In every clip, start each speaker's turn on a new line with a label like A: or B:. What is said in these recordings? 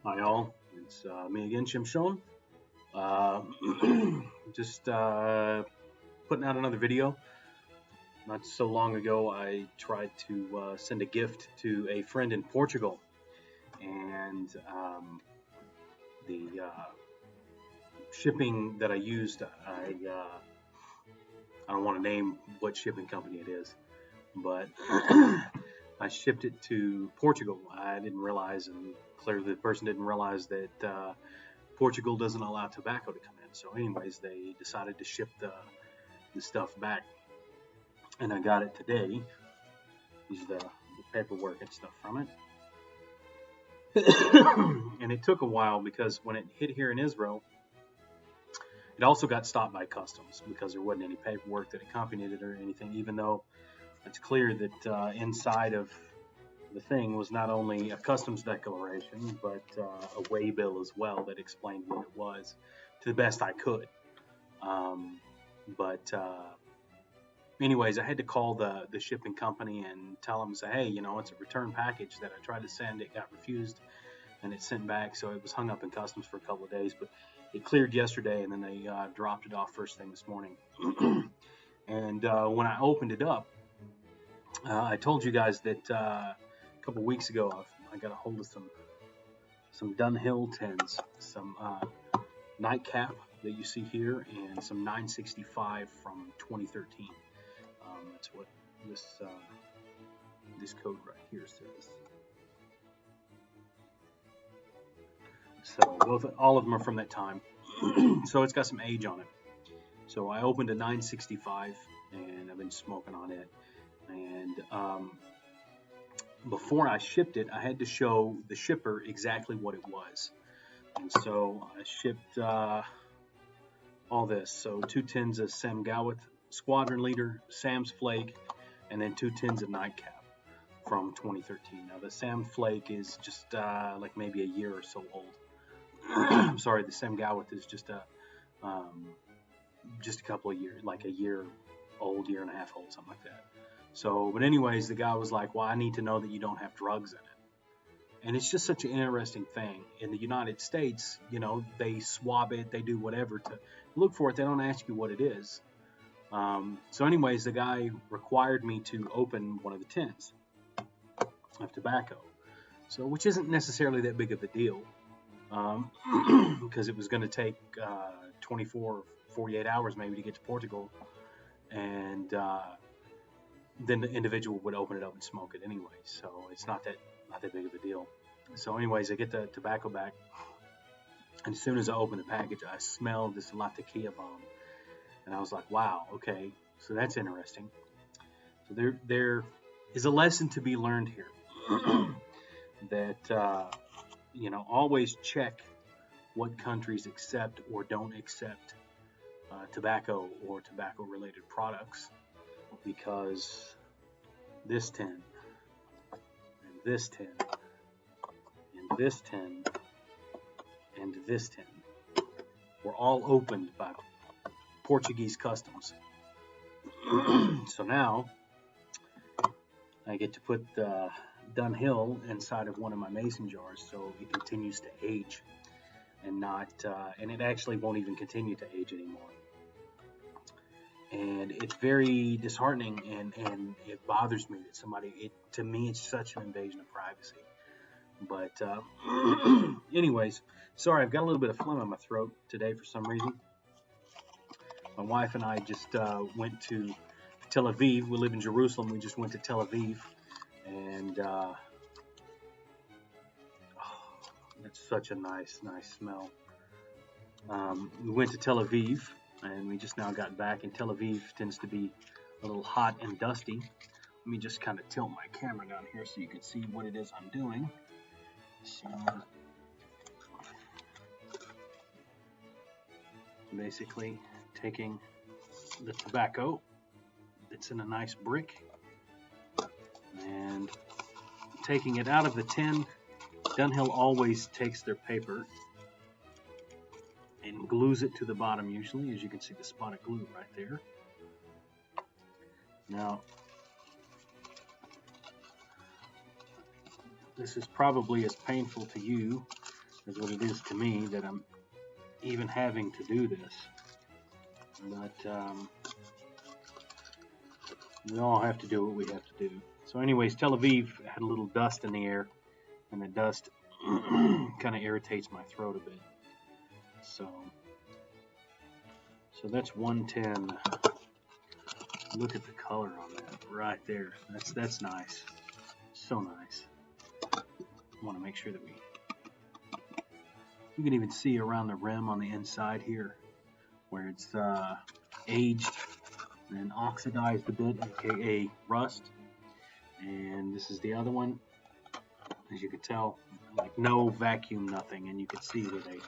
A: Hi all, it's me again, Shimshon. Uh, just putting out another video. Not so long ago, I tried to send a gift to a friend in Portugal, and the shipping that I used, I don't want to name what shipping company it is, but I shipped it to Portugal. I didn't realize, and clearly the person didn't realize that Portugal doesn't allow tobacco to come in. So, anyways, they decided to ship the stuff back, and I got it today. These are the paperwork and stuff from it. And it took a while because when it hit here in Israel, it also got stopped by customs because there wasn't any paperwork that accompanied it or anything, even though it's clear that inside of the thing was not only a customs declaration, but a way bill as well that explained what it was to the best I could. But anyways, I had to call the shipping company and tell them, say, hey, it's a return package that I tried to send. It got refused, and it's sent back, so it was hung up in customs for a couple of days. But it cleared yesterday, and then they dropped it off first thing this morning. And when I opened it up, I told you guys that a couple of weeks ago I got a hold of some Dunhill tins, some nightcap that you see here, and some 965 from 2013. That's what this code right here says. So all of them are from that time. So it's got some age on it. So I opened a 965 and I've been smoking on it. And before I shipped it, I had to show the shipper exactly what it was. And so I shipped all this. So 2 tins of Sam Gawith Squadron Leader, Sam's Flake, and then 2 tins of Nightcap from 2013. Now the Sam Flake is just like maybe a year or so old. I'm sorry, the Sam Gawith is just a couple of years, like a year old, year and a half old, something like that. So, but anyways, the guy was like, well, I need to know that you don't have drugs in it. And it's just such an interesting thing. In the United States, they swab it, they do whatever to look for it. They don't ask you what it is. So anyways, the guy required me to open one of the tins of tobacco. So, which isn't necessarily that big of a deal. Because it was going to take 24, 48 hours maybe to get to Portugal. And then the individual would open it up and smoke it anyway. So it's not that big of a deal. So anyways, I get the tobacco back. And as soon as I opened the package, I smelled this Latakia bomb. And I was like, wow, okay, so that's interesting. So there is a lesson to be learned here. That, always check what countries accept or don't accept tobacco or tobacco-related products. Because this tin, and this tin, and this tin, and this tin were all opened by Portuguese customs. So now I get to put the Dunhill inside of one of my mason jars so it continues to age and not, and it actually won't even continue to age anymore. And it's very disheartening, and it bothers me that to me, it's such an invasion of privacy. But anyways, sorry, I've got a little bit of phlegm in my throat today for some reason. My wife and I just went to Tel Aviv. We live in Jerusalem. We just went to Tel Aviv, and that's such a nice smell. We went to Tel Aviv, and we just now got back, and Tel Aviv tends to be a little hot and dusty. Let me just kind of tilt my camera down here so you can see what it is I'm doing. So, basically taking the tobacco that's in a nice brick and taking it out of the tin. Dunhill always takes their paper and glues it to the bottom usually, as you can see the spot of glue right there. Now, this is probably as painful to you is what it is to me that I'm even having to do this. But we all have to do what we have to do. So anyways, Tel Aviv had a little dust in the air, and the dust kind of irritates my throat a bit. So that's 110. Look at the color on that right there. That's nice. So nice. I want to make sure that you can even see around the rim on the inside here where it's aged and oxidized a bit, aka rust. And this is the other one. As you can tell, like no vacuum, nothing, and you can see where they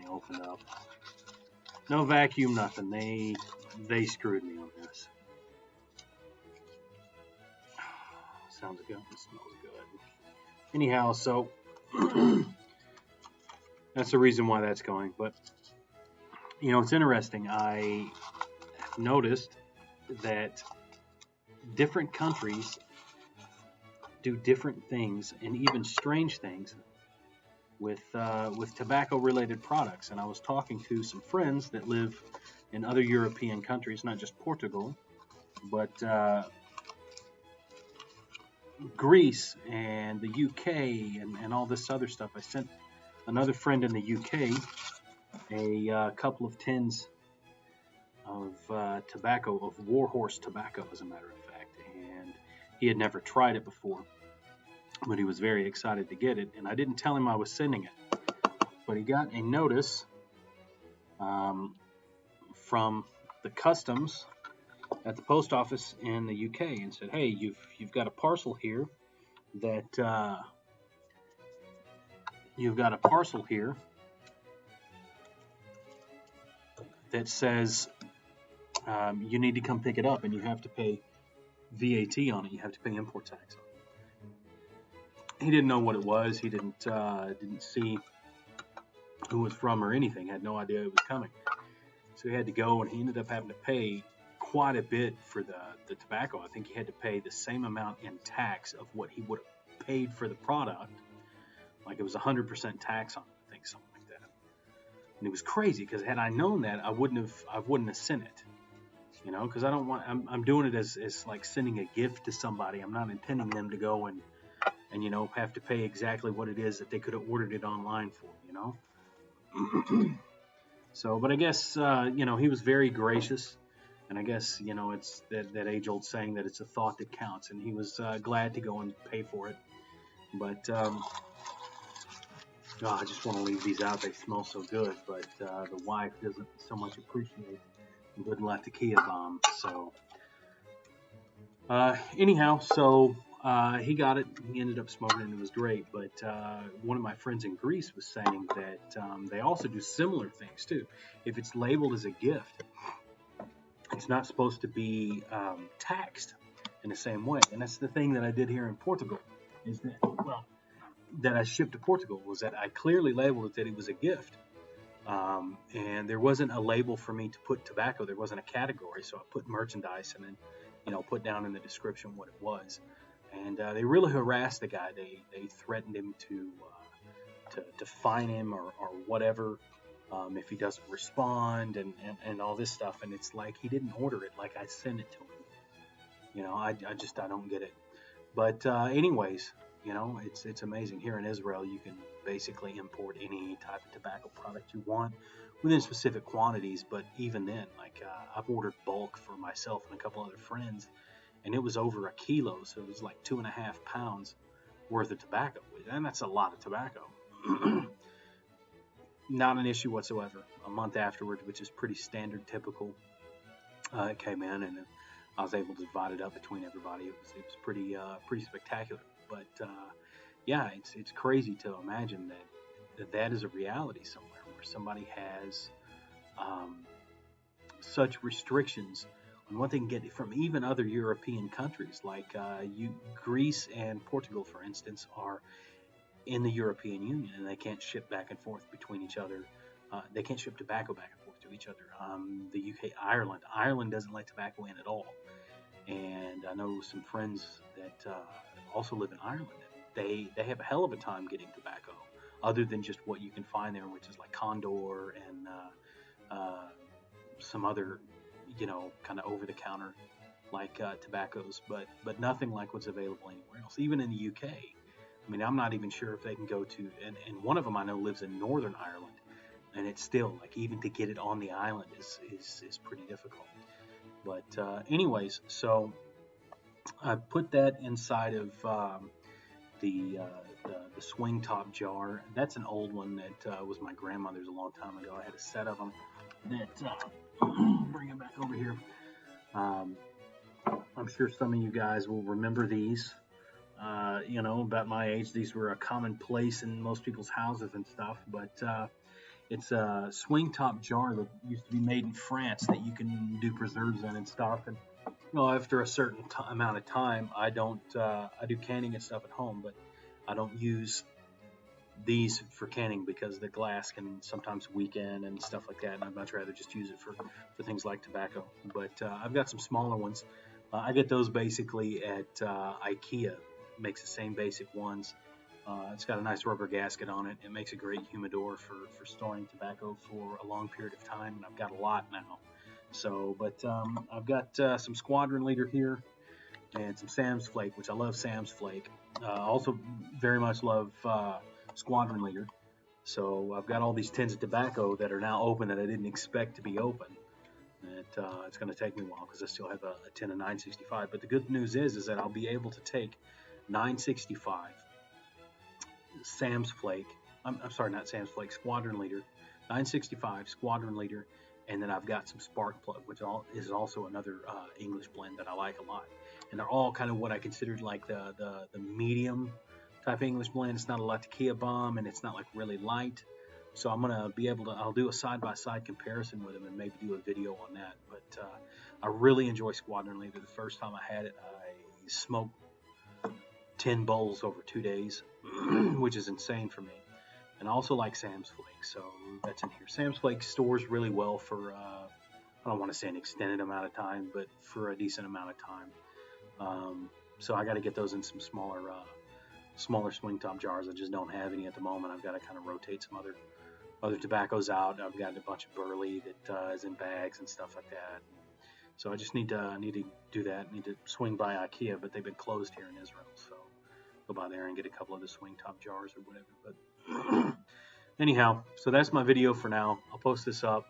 A: opened up. No vacuum, nothing. They screwed me on this. Sounds good. It smells good. Anyhow, so that's the reason why that's going. But it's interesting. I noticed that different countries do different things, and even strange things with tobacco-related products. And I was talking to some friends that live in other European countries, not just Portugal, but Greece and the UK and all this other stuff. I sent another friend in the UK a couple of tins of tobacco, of Warhorse tobacco, as a matter of fact, and he had never tried it before, but he was very excited to get it, and I didn't tell him I was sending it, but he got a notice from the customs at the post office in the UK and said, hey, you've got a parcel here that says you need to come pick it up, and you have to pay VAT on it. You have to pay import tax on it. He didn't know what it was. He didn't see who it was from or anything. Had no idea it was coming. So he had to go, and he ended up having to pay quite a bit for the tobacco. I think he had to pay the same amount in tax of what he would have paid for the product. Like it was 100% tax on it, I think, something like that. And it was crazy because had I known that, I wouldn't have sent it. Because I don't want. I'm doing it as like sending a gift to somebody. I'm not intending them to go and have to pay exactly what it is that they could have ordered it online for. So, but I guess he was very gracious, and I guess it's that age-old saying that it's a thought that counts, and he was glad to go and pay for it. But I just want to leave these out. They smell so good, but the wife doesn't so much appreciate good Latakia bomb. So anyhow, he got it. He ended up smoking it, and it was great. But one of my friends in Greece was saying that they also do similar things too. If it's labeled as a gift, it's not supposed to be taxed in the same way. And that's the thing that I did here in Portugal, is that I shipped to Portugal, was that I clearly labeled it that it was a gift. And there wasn't a label for me to put tobacco. There wasn't a category, so I put merchandise and then, put down in the description what it was. And they really harassed the guy. They threatened him to fine him or whatever if he doesn't respond and all this stuff. And it's like he didn't order it, like I sent it to him. I don't get it. But anyways, it's amazing. Here in Israel, you can basically import any type of tobacco product you want within specific quantities. But even then, I've ordered bulk for myself and a couple other friends, and it was over a kilo, so it was like 2.5 pounds worth of tobacco, and that's a lot of tobacco. Not an issue whatsoever. A month afterwards, which is pretty standard, typical, it came in, and I was able to divide it up between everybody. It was pretty spectacular. But yeah, it's crazy to imagine that is a reality somewhere where somebody has such restrictions on what they can get from even other European countries, like Greece and Portugal, for instance, are in the European Union, and they can't ship back and forth between each other. They can't ship tobacco back and forth to each other. The UK, Ireland doesn't let tobacco in at all. And I know some friends that also live in Ireland. They have a hell of a time getting tobacco. other than just what you can find there, which is like Condor and some other, kind of over-the-counter like tobaccos, but nothing like what's available anywhere else. Even in the UK, I mean, I'm not even sure if they can go to, and one of them I know lives in Northern Ireland, and it's still like even to get it on the island is pretty difficult. But anyways, so I put that inside of the swing top jar. That's an old one that was my grandmother's a long time ago. I had a set of them that bring it back over here. I'm sure some of you guys will remember these. About my age, these were a commonplace in most people's houses and stuff. But it's a swing top jar that used to be made in France that you can do preserves in and stuff. And after a certain amount of time, I do canning and stuff at home, but I don't use these for canning because the glass can sometimes weaken and stuff like that, and I'd much rather just use it for things like tobacco. But I've got some smaller ones. I get those basically at IKEA. Makes the same basic ones. It's got a nice rubber gasket on it. It makes a great humidor for storing tobacco for a long period of time, and I've got a lot now. So, but I've got some Squadron Leader here and some Sam's Flake, which I love Sam's Flake. Also very much love Squadron Leader. So I've got all these tins of tobacco that are now open that I didn't expect to be open. It's going to take me a while because I still have a tin of 965. But the good news is that I'll be able to take 965 Sam's Flake. I'm sorry, not Sam's Flake, Squadron Leader. 965 Squadron Leader. And then I've got some Spark Plug, which is also another English blend that I like a lot. And they're all kind of what I considered like the medium type English blend. It's not a Latakia bomb, and it's not like really light. So I'm going to be able to, I'll do a side-by-side comparison with them and maybe do a video on that. But I really enjoy Squadron Leader. The first time I had it, I smoked 10 bowls over 2 days, which is insane for me. And I also like Sam's Flake, so that's in here. Sam's Flake stores really well for, I don't want to say an extended amount of time, but for a decent amount of time. So I got to get those in some smaller swing top jars. I just don't have any at the moment. I've got to kind of rotate some other tobaccos out. I've got a bunch of burley that is in bags and stuff like that. So I just need to do that. Need to swing by IKEA, but they've been closed here in Israel, so go by there and get a couple of the swing top jars or whatever. But anyhow, so that's my video for now. I'll post this up,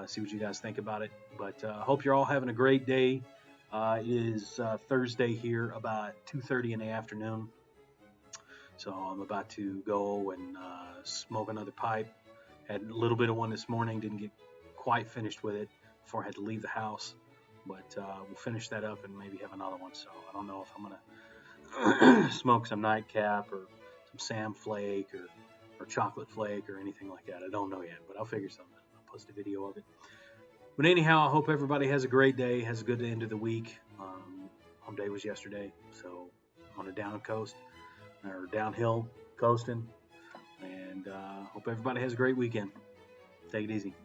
A: see what you guys think about it. But I hope you're all having a great day. It is Thursday here, about 2:30 in the afternoon. So I'm about to go and smoke another pipe. Had a little bit of one this morning, didn't get quite finished with it before I had to leave the house. But we'll finish that up and maybe have another one. So I don't know if I'm going to smoke some nightcap or some Sam Flake or chocolate flake or anything like that. I don't know yet, but I'll figure something out. I'll post a video of it. But anyhow, I hope everybody has a great day, has a good end of the week. Home day was yesterday, so on a downhill coasting. And hope everybody has a great weekend. Take it easy.